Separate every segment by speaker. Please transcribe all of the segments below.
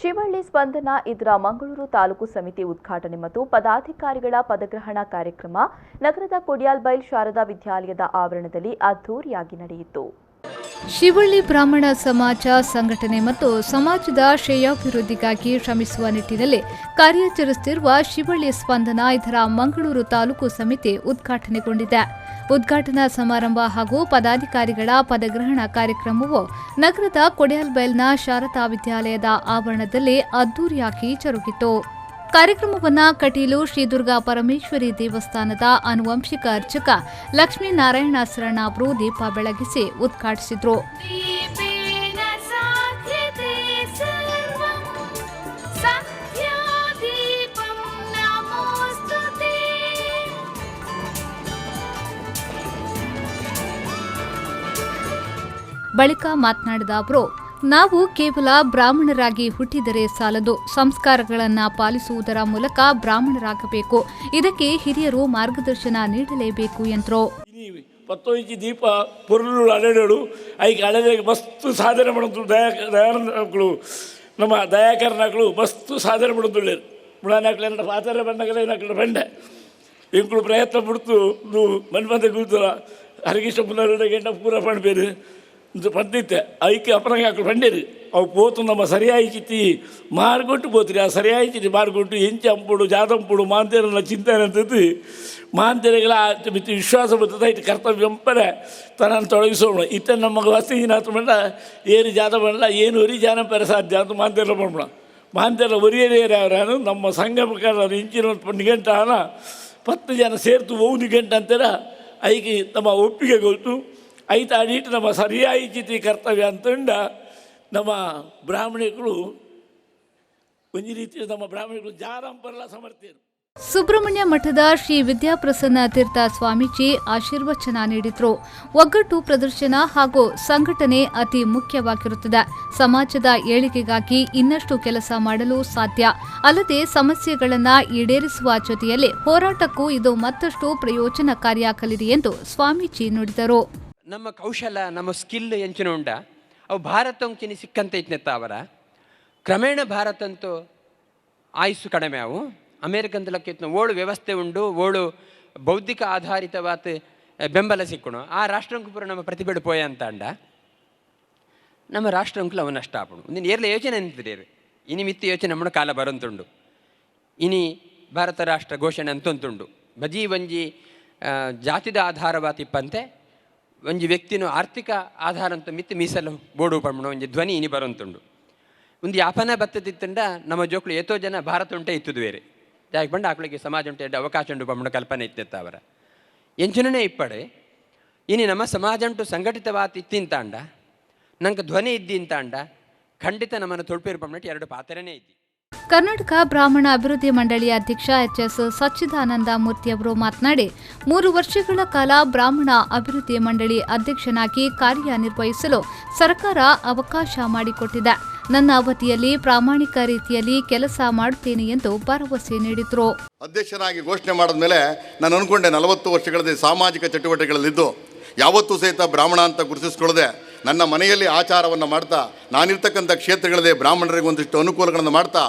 Speaker 1: ಶಿವಳ್ಳಿ ಸ್ಪಂದನ ಇದರ ಮಂಗಳೂರು ತಾಲೂಕು ಸಮಿತಿ ಉದ್ಘಾಟನೆ ಮತ್ತು ಪದಾಧಿಕಾರಿಗಳ ಪದಗ್ರಹಣ ಕಾರ್ಯಕ್ರಮ ನಗರದ ಕೊಡಿಯಾಲ್ಬೈಲ್ ಶಾರದಾ ವಿದ್ಯಾಲಯದ ಆವರಣದಲ್ಲಿ ಅದ್ದೂರಿಯಾಗಿ ನಡೆಯಿತು.
Speaker 2: ಶಿವಳ್ಳಿ ಬ್ರಾಹ್ಮಣ ಸಮಾಜ ಸಂಘಟನೆ ಮತ್ತು ಸಮಾಜದ ಶ್ರೇಯೋಭಿವೃದ್ಧಿಗಾಗಿ ಶ್ರಮಿಸುವ ನಿಟ್ಟಿನಲ್ಲಿ ಕಾರ್ಯಾಚರಿಸುತ್ತಿರುವ ಶಿವಳ್ಳಿ ಸ್ಪಂದನ ಇದರ ಮಂಗಳೂರು ತಾಲೂಕು ಸಮಿತಿ ಉದ್ಘಾಟನೆಗೊಂಡಿದೆ. ಉದ್ಘಾಟನಾ ಸಮಾರಂಭ ಹಾಗೂ ಪದಾಧಿಕಾರಿಗಳ ಪದಗ್ರಹಣ ಕಾರ್ಯಕ್ರಮವು ನಗರದ ಕೊಡಿಯಾಲ್ಬೈಲ್ನ ಶಾರದಾ ವಿದ್ಯಾಲಯದ ಆವರಣದಲ್ಲಿ ಅದ್ದೂರಿಯಾಗಿ ಜರುಗಿತು. ಕಾರ್ಯಕ್ರಮವನ್ನು ಕಟೀಲು ಶ್ರೀ ದುರ್ಗಾ ಪರಮೇಶ್ವರಿ ದೇವಸ್ಥಾನದ ಆನುವಂಶಿಕ ಅರ್ಚಕ ಲಕ್ಷ್ಮೀನಾರಾಯಣ ಶರಣ ಅವರು ದೀಪ ಬೆಳಗಿಸಿ ಉದ್ಘಾಟಿಸಿದರು. ಬಳಿಕ ಮಾತನಾಡಿದ ಅವರು, ನಾವು ಕೇವಲ ಬ್ರಾಹ್ಮಣರಾಗಿ ಹುಟ್ಟಿದರೆ ಸಾಲದು, ಸಂಸ್ಕಾರಗಳನ್ನು ಪಾಲಿಸುವುದರ ಮೂಲಕ ಬ್ರಾಹ್ಮಣರಾಗಬೇಕು. ಇದಕ್ಕೆ ಹಿರಿಯರು ಮಾರ್ಗದರ್ಶನ ನೀಡಲೇಬೇಕು ಎಂದರು.
Speaker 3: ಪತ್ತೊಂದು ದೀಪ ಪೊರ್ಲು ಅಳೆಗಳು ಐಕೆ ಅಳೆದಾಗ ಮಸ್ತ್ ಸಾಧನೆ ಮಾಡೋದು ದಯಾಕರಗಳು ನಮ್ಮ ದಯಾಕರಣಗಳು ಮಸ್ತ್ ಸಾಧನೆ ಮಾಡೋದು ಮುಳಾನಾಕ್ಲೆ ಪಾತ್ರೆ ಬಂದಾಗಲೇ ನಾಲ್ಕು ಬಂಡೆ ಇಂಕಳು ಪ್ರಯತ್ನ ಬಿಡ್ತು ಮನೆ ಬಂದ ಕೂತರ ಹರಗಿಷ್ಟ ಪುನರ್ ಗಂಟ ಪೂರ ಪಣ್ಬೇರು ಪದ್ದಿತ್ತೆ ಐಕೆ ಅಪರಂಗ ಹಾಕಲು ಬಂಡೇರು ಅವು ಪೋತು ನಮ್ಮ ಸರಿಯಾಗಿ ಚಿತ್ತಿ ಮಾರ್ಗೊಟ್ಟು ಪೋತ್ರಿ ಆ ಸರಿಯಾಗಿ ಚಿತ್ತಿ ಮಾರ್ಗೊಟ್ಟು ಎಂಚಿ ಅಂಪುಡು ಜಾದಂಪುಡು ಮಾಂತೇರನ್ನ ಚಿಂತನೆ ಅಂತದ್ದು ಮಾಂತೇರಿಗಳ ಮಿತಿ ವಿಶ್ವಾಸ ಬರ್ತದೆ ಇಟ್ಟು ಕರ್ತವ್ಯ ಎಂಪರೆ ತನ್ನನ್ನು ತೊಡಗಿಸೋಣ ಇತ್ತ ನಮಗೆ ವಸ್ತಿನಾಥ ಬಂಡ ಏರಿ ಜಾತ ಬಂಡ ಏನು ಒರಿ ಜಾನಪರ ಸಾಧ್ಯ ಅಂತ ಮಾಂತೇರ ಬಂಡ ಮಾಂತೇರ ಒರಿಯೇರಿ ಅವರನ್ನು ನಮ್ಮ ಸಂಘ ಪ್ರಕಾರ ಇಂಚಿನ 1 ಗಂಟೆ ಹಣ 10 ಜನ ಸೇರ್ತು 1 ಗಂಟೆ ಅಂತಾರ ಐಕೆ ನಮ್ಮ ಒಪ್ಪಿಗೆ ಕೊಟ್ಟು ಐತ ಅಡಿಟ್ಟು ನಮ್ಮ ಸರಿಯಾಗಿ ಚಿತಿ ಕರ್ತವ್ಯ ಅಂತಂಡ ನಮ್ಮ ಬ್ರಾಹ್ಮಣಿಗಳು ಒಂದು ರೀತಿ ನಮ್ಮ ಬ್ರಾಹ್ಮಣಿಗಳು ಜಾರಂಪರಲ್ಲ ಸಮರ್ಥ್ಯರು.
Speaker 2: ಸುಬ್ರಹ್ಮಣ್ಯ ಮಠದ ಶ್ರೀ ವಿದ್ಯಾಪ್ರಸನ್ನ ತೀರ್ಥ ಸ್ವಾಮೀಜಿ ಆಶೀರ್ವಚನ ನೀಡಿದರು. ಒಗ್ಗಟ್ಟು ಪ್ರದರ್ಶನ ಹಾಗೂ ಸಂಘಟನೆ ಅತಿ ಮುಖ್ಯವಾಗಿರುತ್ತದೆ. ಸಮಾಜದ ಏಳಿಗೆಗಾಗಿ ಇನ್ನಷ್ಟು ಕೆಲಸ ಮಾಡಲು ಸಾಧ್ಯ. ಅಲ್ಲದೆ ಸಮಸ್ಯೆಗಳನ್ನು ಈಡೇರಿಸುವ ಜೊತೆಯಲ್ಲಿ ಹೋರಾಟಕ್ಕೂ ಇದು ಮತ್ತಷ್ಟು ಪ್ರಯೋಜನಕಾರಿಯಾಗಲಿದೆ ಎಂದು ಸ್ವಾಮೀಜಿ ನುಡಿದರು.
Speaker 4: ನಮ್ಮ ಕೌಶಲ ನಮ್ಮ ಸ್ಕಿಲ್ ಎಂಚಿನ ಉಂಡ ಅವು ಭಾರತಂಕಿನಿ ಸಿಕ್ಕಂತ ಇತ್ನೆತ್ತ ಅವರ ಕ್ರಮೇಣ ಭಾರತಂತೂ ಆಯುಸ್ಸು ಕಡಿಮೆ ಅವು ಅಮೇರಿಕಂದಲಕ್ಕೆ ಓಳು ವ್ಯವಸ್ಥೆ ಉಂಡು ಓಳು ಬೌದ್ಧಿಕ ಆಧಾರಿತವಾದ ಬೆಂಬಲ ಸಿಕ್ಕಣು ಆ ರಾಷ್ಟ್ರಂಕು ಪೂರ ನಮ್ಮ ಪ್ರತಿಭೆಡು ಪೋಯ ಅಂತ ಅಂಡ ನಮ್ಮ ರಾಷ್ಟ್ರಂಕುಲು ಅವು ನಷ್ಟ ಆಪಣು ಒಂದಿನ ಏರ್ಲ ಯೋಚನೆ ಅಂತಿರೇರು ಇನಿ ಮಿತ್ತು ಯೋಚನೆ ನಮ್ಮ ಕಾಲ ಬರಂತುಂಡು ಇನಿ ಭಾರತ ರಾಷ್ಟ್ರ ಘೋಷಣೆ ಅಂತೊಂತುಂಡು ಬಜಿ ಒಂಜಿ ಜಾತಿದ ಆಧಾರವಾತಿಪ್ಪಂತೆ ಒಂಜಿ ವ್ಯಕ್ತಿನೂ ಆರ್ಥಿಕ ಆಧಾರ ಅಂತ ಮಿತ್ತು ಮೀಸಲು ಬೋಡು ಪಡ್ಮಣ ಒಂಜಿ ಧ್ವನಿ ಇನಿ ಬರಂತುಂಡು ಒಂದು ಯಾಪನ ಬತ್ತದಿತ್ತಂಡ ನಮ್ಮ ಜೋಕ್ಳು ಎಷ್ಟೋ ಜನ ಭಾರತ ಉಂಟೆ ಇತ್ತದು ಬೇರೆ ಯಾಕೆ ಬಂಡ ಆಕಳಿಗೆ ಸಮಾಜ ಉಂಟೆ ಎಡ್ಡ ಅವಕಾಶ ಉಂಟು ಪಡ್ಮಣ ಕಲ್ಪನೆ ಇತ್ತೆತ್ತ ಅವರ ಎಂಚನೇ ಇಪ್ಪಡೆ ಇನಿ ನಮ್ಮ ಸಮಾಜ ಉಂಟು ಸಂಘಟಿತವಾದ ಇತ್ತಿಂತಾಂಡ ನಂಗೆ ಧ್ವನಿ ಇದ್ದಿಂತಾಂಡ ಖಂಡಿತ ನಮ್ಮನ್ನು ತೊಳ್ಪೇರು ಪಡ್ಮಟ್ಟು 2 ಪಾತ್ರನೇ ಇದ್ದಿ.
Speaker 2: ಕರ್ನಾಟಕ ಬ್ರಾಹ್ಮಣ ಅಭಿವೃದ್ಧಿ ಮಂಡಳಿಯ ಅಧ್ಯಕ್ಷ ಎಚ್.ಎಸ್. ಸಚ್ಚಿದಾನಂದ ಮೂರ್ತಿ ಅವರು ಮಾತನಾಡಿ 3 ವರ್ಷಗಳ ಕಾಲ ಬ್ರಾಹ್ಮಣ ಅಭಿವೃದ್ಧಿ ಮಂಡಳಿ ಅಧ್ಯಕ್ಷನಾಗಿ ಕಾರ್ಯನಿರ್ವಹಿಸಲು ಸರ್ಕಾರ ಅವಕಾಶ ಮಾಡಿಕೊಟ್ಟಿದೆ. ನನ್ನ ಅವಧಿಯಲ್ಲಿ ಪ್ರಾಮಾಣಿಕ ರೀತಿಯಲ್ಲಿ ಕೆಲಸ ಮಾಡುತ್ತೇನೆ ಎಂದು ಭರವಸೆ ನೀಡಿದರು.
Speaker 5: ಅಧ್ಯಕ್ಷನಾಗಿ ಘೋಷಣೆ ಮಾಡಿದ ಮೇಲೆ ನಾನು ಅನ್ಕೊಂಡೆ 40 ವರ್ಷಗಳಲ್ಲಿ ಸಾಮಾಜಿಕ ಚಟುವಟಿಕೆಗಳಲ್ಲಿದ್ದು ಯಾವತ್ತೂ ಸಹಿತ ಬ್ರಾಹ್ಮಣ ಅಂತ ಗುರುತಿಸ್ಕೊಳ್ಳದೆ ನನ್ನ ಮನೆಯಲ್ಲಿ ಆಚಾರವನ್ನು ಮಾಡ್ತಾ ನಾನಿರ್ತಕ್ಕಂಥ ಕ್ಷೇತ್ರಗಳಲ್ಲಿ ಬ್ರಾಹ್ಮಣರಿಗೆ ಒಂದಿಷ್ಟು ಅನುಕೂಲಗಳನ್ನು ಮಾಡ್ತಾ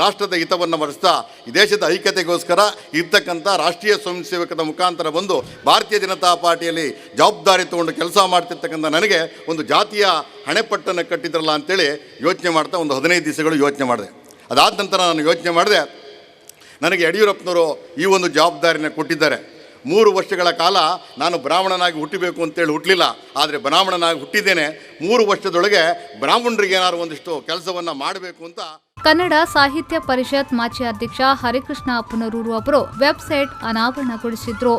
Speaker 5: ರಾಷ್ಟ್ರದ ಹಿತವನ್ನು ಬರೆಸ್ತಾ ಈ ದೇಶದ ಐಕ್ಯತೆಗೋಸ್ಕರ ಇರ್ತಕ್ಕಂಥ ರಾಷ್ಟ್ರೀಯ ಸ್ವಯಂ ಸೇವಕದ ಮುಖಾಂತರ ಬಂದು ಭಾರತೀಯ ಜನತಾ ಪಾರ್ಟಿಯಲ್ಲಿ ಜವಾಬ್ದಾರಿ ತೊಗೊಂಡು ಕೆಲಸ ಮಾಡ್ತಿರ್ತಕ್ಕಂಥ ನನಗೆ ಒಂದು ಜಾತಿಯ ಹಣೆಪಟ್ಟನ್ನು ಕಟ್ಟಿದ್ರಲ್ಲ ಅಂತೇಳಿ ಯೋಚನೆ ಮಾಡ್ತಾ ಒಂದು 15 ದಿವಸಗಳು ಯೋಚನೆ ಮಾಡಿದೆ. ಅದಾದ ನಂತರ ನಾನು ಯೋಚನೆ ಮಾಡಿದೆ, ನನಗೆ ಯಡಿಯೂರಪ್ಪನವರು ಈ ಒಂದು ಜವಾಬ್ದಾರಿನ ಕೊಟ್ಟಿದ್ದಾರೆ. 3 ವರ್ಷಗಳ ಕಾಲ ನಾನು ಬ್ರಾಹ್ಮಣನಾಗಿ ಹುಟ್ಟಬೇಕು ಅಂತೇಳಿ ಹುಟ್ಟಲಿಲ್ಲ, ಆದರೆ ಬ್ರಾಹ್ಮಣನಾಗಿ ಹುಟ್ಟಿದ್ದೇನೆ. 3 ವರ್ಷದೊಳಗೆ ಬ್ರಾಹ್ಮಣರಿಗೆ ಏನಾದ್ರು ಒಂದಿಷ್ಟು ಕೆಲಸವನ್ನು ಮಾಡಬೇಕು ಅಂತ.
Speaker 2: ಕನ್ನಡ ಸಾಹಿತ್ಯ ಪರಿಷತ್ ಮಾಜಿ ಅಧ್ಯಕ್ಷ ಹರಿಕೃಷ್ಣ ಅಪ್ಪನೂರು ಅವರು ವೆಬ್ಸೈಟ್ ಅನಾವರಣಗೊಳಿಸಿದರು.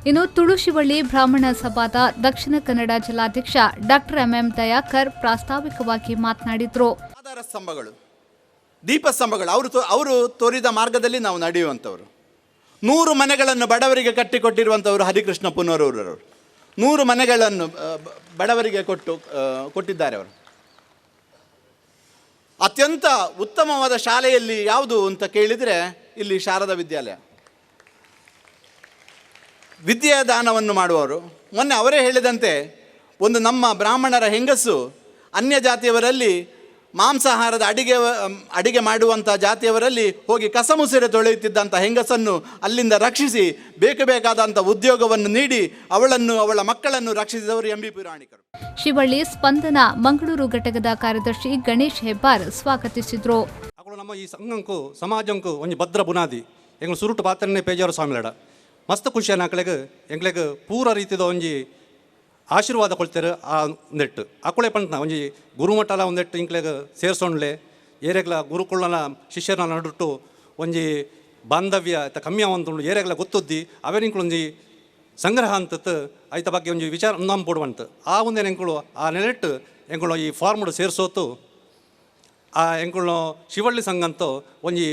Speaker 2: ಇನ್ನು ತುಳುಶಿವಳ್ಳಿ ಬ್ರಾಹ್ಮಣ ಸಭಾದ ದಕ್ಷಿಣ ಕನ್ನಡ ಜಿಲ್ಲಾಧ್ಯಕ್ಷ ಡಾಕ್ಟರ್ ಎಂ ದಯಾಕರ್ ಪ್ರಾಸ್ತಾವಿಕವಾಗಿ ಮಾತನಾಡಿದರು.
Speaker 6: ಆಧಾರ ಸ್ತಂಭಗಳು, ದೀಪ ಸ್ತಂಭಗಳು ಅವರು ತೋರಿದ ಮಾರ್ಗದಲ್ಲಿ ನಾವು ನಡೆಯುವಂಥವರು. 100 ಮನೆಗಳನ್ನು ಬಡವರಿಗೆ ಕಟ್ಟಿಕೊಟ್ಟಿರುವಂಥವರು ಹರಿಕೃಷ್ಣ ಪುನರೂರವರು. 100 ಮನೆಗಳನ್ನು ಬಡವರಿಗೆ ಕೊಟ್ಟಿದ್ದಾರೆ ಅವರು. ಅತ್ಯಂತ ಉತ್ತಮವಾದ ಶಾಲೆಯಲ್ಲಿ ಯಾವುದು ಅಂತ ಕೇಳಿದರೆ ಇಲ್ಲಿ ಶಾರದಾ ವಿದ್ಯಾಲಯ. ವಿದ್ಯಾದಾನವನ್ನು ಮಾಡುವವರು. ಮೊನ್ನೆ ಅವರೇ ಹೇಳಿದಂತೆ ಒಂದು ನಮ್ಮ ಬ್ರಾಹ್ಮಣರ ಹೆಂಗಸು ಅನ್ಯ ಜಾತಿಯವರಲ್ಲಿ ಮಾಂಸಾಹಾರದ ಅಡಿಗೆ ಮಾಡುವಂಥ ಜಾತಿಯವರಲ್ಲಿ ಹೋಗಿ ಕಸಮುಸಿರೆ ತೊಳೆಯುತ್ತಿದ್ದಂಥ ಹೆಂಗಸನ್ನು ಅಲ್ಲಿಂದ ರಕ್ಷಿಸಿ ಬೇಕಾದಂಥ ಉದ್ಯೋಗವನ್ನು ನೀಡಿ ಅವಳನ್ನು ಅವಳ ಮಕ್ಕಳನ್ನು ರಕ್ಷಿಸಿದವರು ಎಂ ಬಿ ಪುರಾಣಿಕರು.
Speaker 2: ಶಿವಳ್ಳಿ ಸ್ಪಂದನ ಮಂಗಳೂರು ಘಟಕದ ಕಾರ್ಯದರ್ಶಿ ಗಣೇಶ್ ಹೆಬ್ಬಾರ್ ಸ್ವಾಗತಿಸಿದರು.
Speaker 7: ನಮ್ಮ ಈ ಸಂಘಕ್ಕೂ ಸಮಾಜಕ್ಕೂ ಒಂದು ಭದ್ರ ಬುನಾದಿ ಎಂಗಳು ಸುರುಟು ಪಾತ್ರನೇ ಪೇಜಾರು ಸ್ವಾಮಿಲಡ ಮಸ್ತ್ ಖುಷಿ ಎಂಗ್ಲೆಗ್ ಪೂರ ರೀತಿದ ಒಂಜಿ ಆಶೀರ್ವಾದ ಕೊಡ್ತಾರೆ ಆ ನೆಟ್ಟು ಅಕ್ಕಳೆ ಪಂಟ್ನ ಒಂಜಿ ಗುರುಮಠಲ ಒಂದೆಟ್ಟು ಇಂಕ್ಲೆಗ್ ಸೇರ್ಸೋಣ್ಲೆ ಏರೆಗ್ಲ ಗುರುಕುಳ್ಳನ ಶಿಷ್ಯರ ನಡುಟ್ಟು ಒಂಜಿ ಬಾಂಧವ್ಯ ಕಮ್ಮಿ ಅವಂತು ಏರೆಗ್ಲ ಗೊತ್ತುದ್ದಿ ಅವೇನಿಂಕ್ಳೊಂಜಿ ಸಂಗ್ರಹ ಅಂತತ್ ಐತ ಬಗ್ಗೆ ಒಂಜಿ ವಿಚಾರ ನಂಬೋಡುವಂತ ಆ ಒಂದೇನು ಎಂಕಳು ಆ ನೆಲೆಟ್ಟು ಎಂಗಳು ಈ ಫಾರ್ಮ್ಡು ಸೇರಿಸೋತು ಆ ಎಂಕಳು ಶಿವಳ್ಳಿ ಸಂಘ ಅಂತೂ ಒಂಜಿ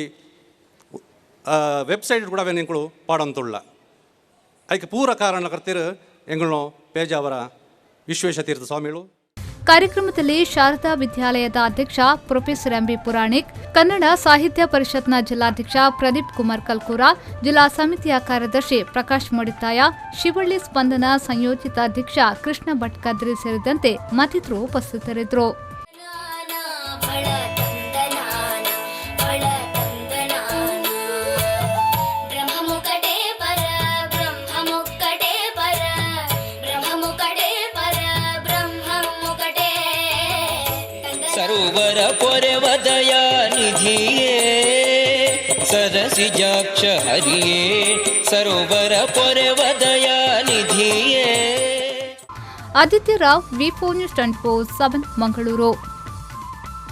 Speaker 7: ವೆಬ್ಸೈಟ್ ಕೂಡ ಅವೇನಿಂಕ್ಳು ಪಾಡಂತುಳ್ಳ ಅದಕ್ಕೆ ಪೂರ ಕಾರಣಕರ್ತಿರು ಎಂಗಳು ಪೇಜಾವರ ವಿಶ್ವೇಶತೀರ್ಥ ಸ್ವಾಮಿಗಳು.
Speaker 2: ಕಾರ್ಯಕ್ರಮದಲ್ಲಿ ಶಾರದಾ ವಿದ್ಯಾಲಯದ ಅಧ್ಯಕ್ಷ professor M B Puranik, Kannada ಸಾಹಿತ್ಯ ಪರಿಷತ್ನ ಜಿಲ್ಲಾಧ್ಯಕ್ಷ ಪ್ರದೀಪ್ ಕುಮಾರ್ ಕಲ್ಕೂರ, ಜಿಲ್ಲಾ ಸಮಿತಿಯ ಕಾರ್ಯದರ್ಶಿ ಪ್ರಕಾಶ್ ಮಡಿತಾಯ, ಶಿವಳ್ಳಿ ಸ್ಪಂದನ ಸಂಯೋಜಿತ ಅಧ್ಯಕ್ಷ ಕೃಷ್ಣ ಭಟ್ಕದ್ರಿ ಸೇರಿದಂತೆ ಮತ್ತಿತರರು ಉಪಸ್ಥಿತರಿದ್ದರು.
Speaker 8: ಸರೋವರ ಪೊರೆವದಯ ನಿಧಿಯೇ ಸರಸಿಜಾಕ್ಷ ಹರಿಯೇ ಸರೋವರ ಪೊರೆವದಯ ನಿಧಿಯೇ.
Speaker 2: ಆದಿತ್ಯ ರಾವ್, ವಿ4 ನ್ಯೂಸ್ 24/7 ಮಂಗಳೂರು.